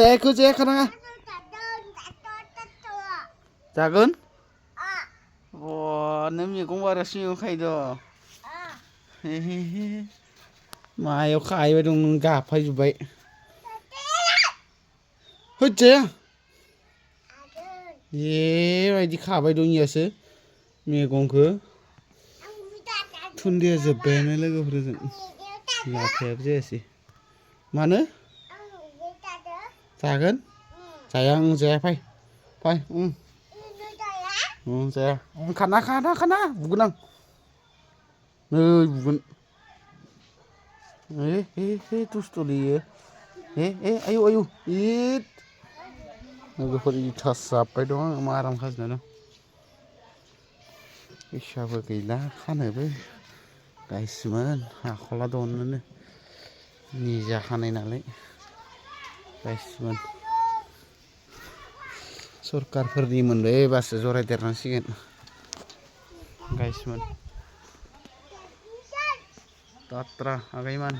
Aku cek kana. Jagoन? नों मैगं बारियाव सिङाव खायद' मायाव खाहैबाय दं नों गाफायजोब्बाय होदजाया बायदि खाबाय दं इयासो मैगंखौ थुन्दिया जोब्बायानो लोगोफोरजों लाफायाबो जायासै मानो जागोन जाया जाया फै जाया खाना बुगोन आं नै बुगोन दुस्थ'लै इयो आयु इद लोगोफोर इथा जाब्बाय दं आङो माराम खाजोबना दं फैसाबो गैला खानोबो गायसोमोन हाख'ला दननोनो निजा खानाय नालाय गायसोमोन सरकारफोरनि मोनबाय बासो जरायदेरनांसिगोन गायसोमोन दात्रा आगैमोन